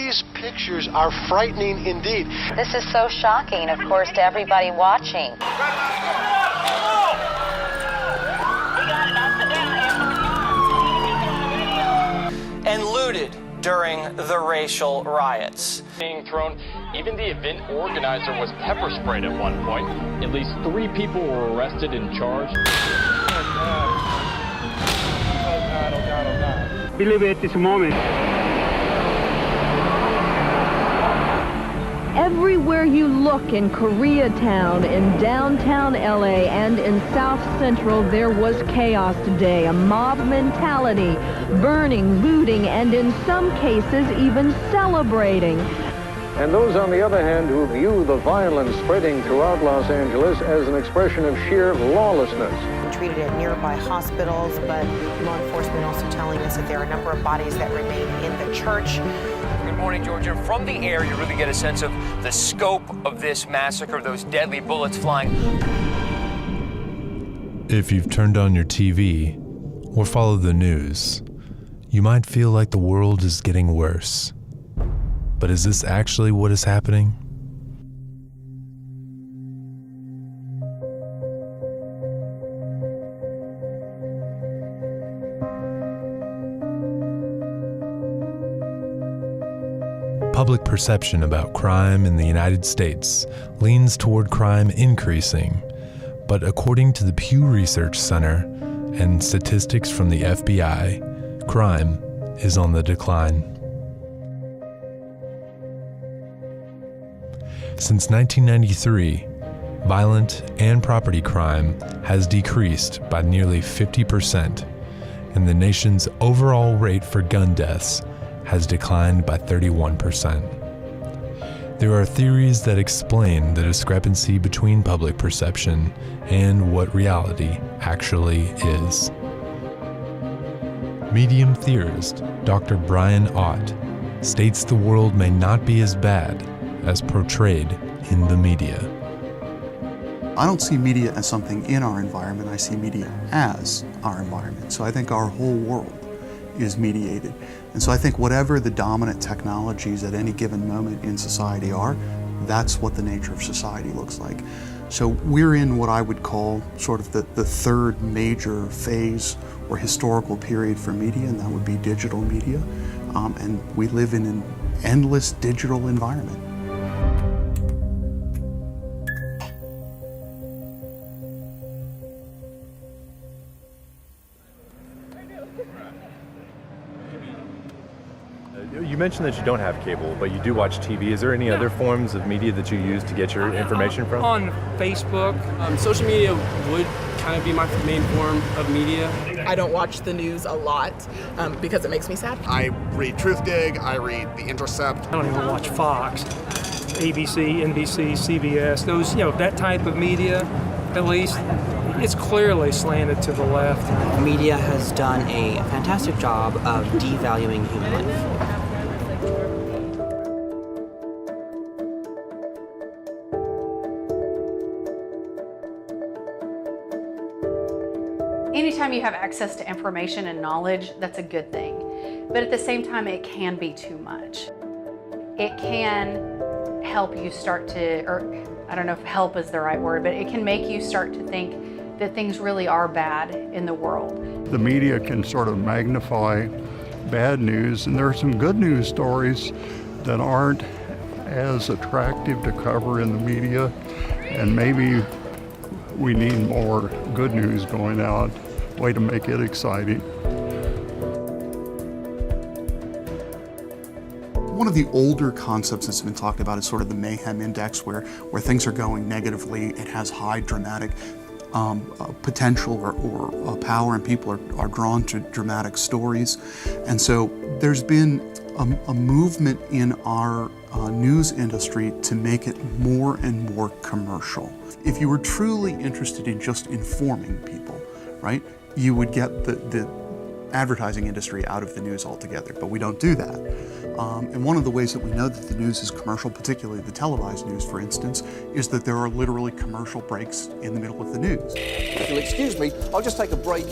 These pictures are frightening indeed. This is so shocking, of course, to everybody watching. And looted during the racial riots. Being thrown, even the event organizer was pepper sprayed at one point. At least 3 people were arrested and charged. Oh God, oh God, oh God. We live at this moment. Everywhere you look in Koreatown, in downtown LA, and in South Central, there was chaos today. A mob mentality, burning, looting, and in some cases even celebrating. And those, on the other hand, who view the violence spreading throughout Los Angeles as an expression of sheer lawlessness. Treated at nearby hospitals, but law enforcement also telling us that there are a number of bodies that remain in the church. Good morning, Georgia. From the air, you really get a sense of the scope of this massacre, those deadly bullets flying. If you've turned on your TV or followed the news, you might feel like the world is getting worse. But is this actually what is happening? Public perception about crime in the United States leans toward crime increasing, but according to the Pew Research Center and statistics from the FBI, crime is on the decline. Since 1993, violent and property crime has decreased by nearly 50%, and the nation's overall rate for gun deaths has declined by 31%. There are theories that explain the discrepancy between public perception and what reality actually is. Medium theorist Dr. Brian Ott states the world may not be as bad as portrayed in the media. I don't see media as something in our environment, I see media as our environment. So I think our whole world is mediated. And so I think whatever the dominant technologies at any given moment in society are, that's what the nature of society looks like. So we're in what I would call sort of the third major phase or historical period for media, and that would be digital media. And we live in an endless digital environment. You mentioned that you don't have cable, but you do watch TV. Is there any other forms of media that you use to get your information from? On Facebook. Social media would kind of be my main form of media. I don't watch the news a lot because it makes me sad. I read Truthdig, I read The Intercept. I don't even watch Fox, ABC, NBC, CBS, those, that type of media, at least. It's clearly slanted to the left. Media has done a fantastic job of devaluing human life. Anytime you have access to information and knowledge, that's a good thing. But at the same time, it can be too much. It can help you start to, or I don't know if help is the right word, but it can make you start to think that things really are bad in the world. The media can sort of magnify bad news, and there are some good news stories that aren't as attractive to cover in the media, and maybe we need more good news going out, way to make it exciting. One of the older concepts that's been talked about is sort of the mayhem index, where things are going negatively. It has high dramatic potential or power, and people are drawn to dramatic stories. And so there's been a movement in our news industry to make it more and more commercial. If you were truly interested in just informing people, right, you would get the advertising industry out of the news altogether, but we don't do that. And one of the ways that we know that the news is commercial, particularly the televised news, for instance, is that there are literally commercial breaks in the middle of the news. If you'll excuse me, I'll just take a break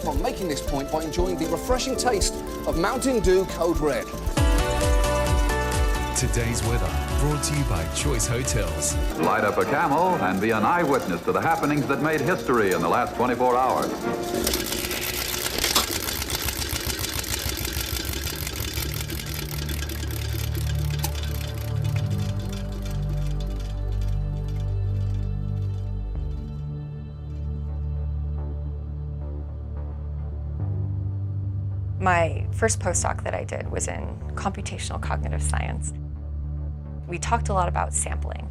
from making this point by enjoying the refreshing taste of Mountain Dew Code Red. Today's weather brought to you by Choice Hotels. Light up a camel and be an eyewitness to the happenings that made history in the last 24 hours. My first postdoc that I did was in computational cognitive science. We talked a lot about sampling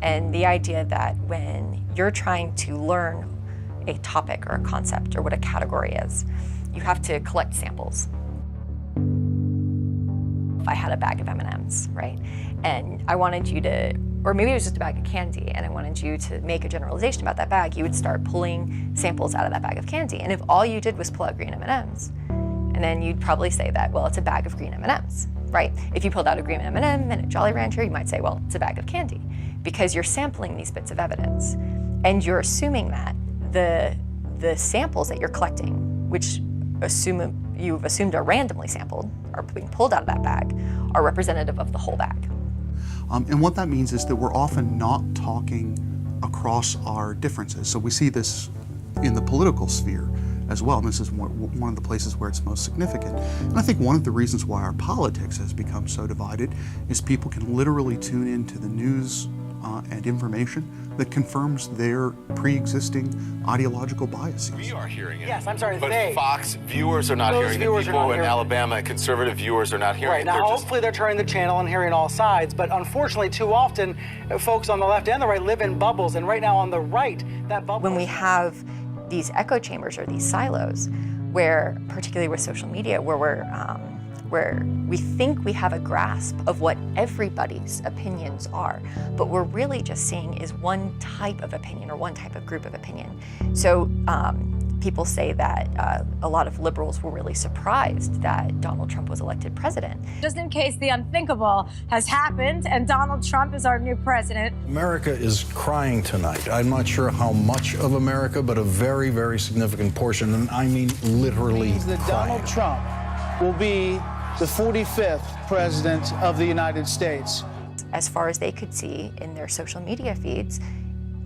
and the idea that when you're trying to learn a topic or a concept or what a category is, you have to collect samples. If I had a bag of M&Ms, right, and I wanted you to, or maybe it was just a bag of candy, and I wanted you to make a generalization about that bag, you would start pulling samples out of that bag of candy. And if all you did was pull out green M&Ms, and then you'd probably say that, well, it's a bag of green M&Ms, right? If you pulled out a green M&M and a Jolly Rancher, you might say, well, it's a bag of candy, because you're sampling these bits of evidence, and you're assuming that the samples that you're collecting, which you've assumed are randomly sampled, are being pulled out of that bag, are representative of the whole bag. And what that means is that we're often not talking across our differences. So we see this in the political sphere as well. And this is one of the places where it's most significant. And I think one of the reasons why our politics has become so divided is people can literally tune into the news and information that confirms their pre-existing ideological biases. We are hearing it. Yes, I'm sorry, but they. Fox viewers are not hearing it. People in Alabama, conservative viewers are not hearing right, it. Now, hopefully they're turning the channel and hearing all sides, but unfortunately, too often, folks on the left and the right live in bubbles, and right now on the right, that bubble... When we have these echo chambers or these silos, where, particularly with social media, where we think we have a grasp of what everybody's opinions are, but we're really just seeing is one type of opinion or one type of group of opinion. So people say that a lot of liberals were really surprised that Donald Trump was elected president. Just in case the unthinkable has happened and Donald Trump is our new president. America is crying tonight. I'm not sure how much of America, but a very, very significant portion, and I mean literally means that crying. Donald Trump will be the 45th president of the United States. As far as they could see in their social media feeds,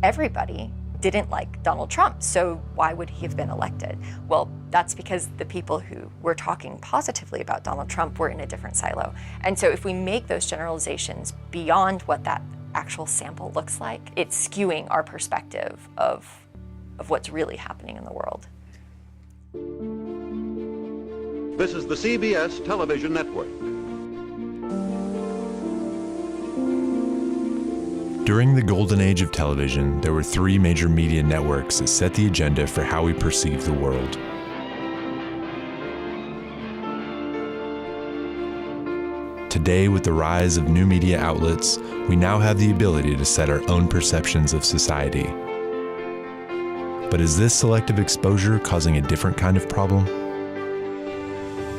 everybody didn't like Donald Trump, so why would he have been elected? Well, that's because the people who were talking positively about Donald Trump were in a different silo. And so if we make those generalizations beyond what that actual sample looks like, it's skewing our perspective of what's really happening in the world. This is the CBS television network. During the golden age of television, there were three major media networks that set the agenda for how we perceive the world. Today, with the rise of new media outlets, we now have the ability to set our own perceptions of society. But is this selective exposure causing a different kind of problem?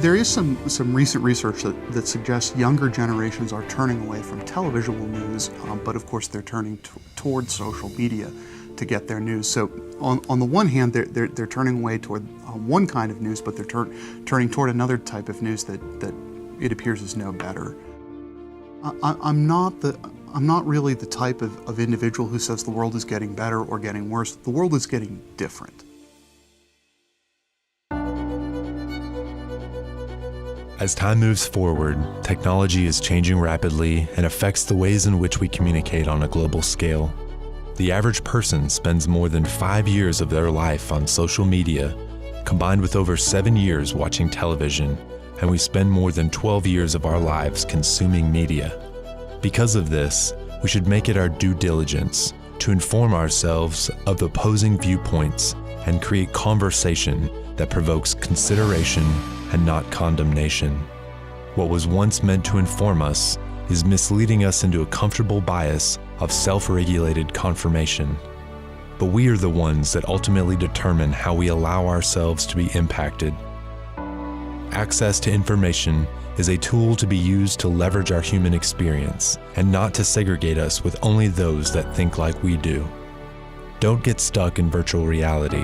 There is some recent research that suggests younger generations are turning away from televisual news, but of course they're turning towards social media to get their news. So on the one hand, they're turning away toward one kind of news, but they're turning toward another type of news that it appears is no better. I'm not really the type of individual who says the world is getting better or getting worse. The world is getting different. As time moves forward, technology is changing rapidly and affects the ways in which we communicate on a global scale. The average person spends more than 5 years of their life on social media, combined with over 7 years watching television, and we spend more than 12 years of our lives consuming media. Because of this, we should make it our due diligence to inform ourselves of opposing viewpoints and create conversation that provokes consideration and not condemnation. What was once meant to inform us is misleading us into a comfortable bias of self-regulated confirmation. But we are the ones that ultimately determine how we allow ourselves to be impacted. Access to information is a tool to be used to leverage our human experience and not to segregate us with only those that think like we do. Don't get stuck in virtual reality.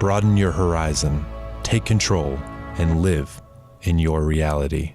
Broaden your horizon, take control, and live in your reality.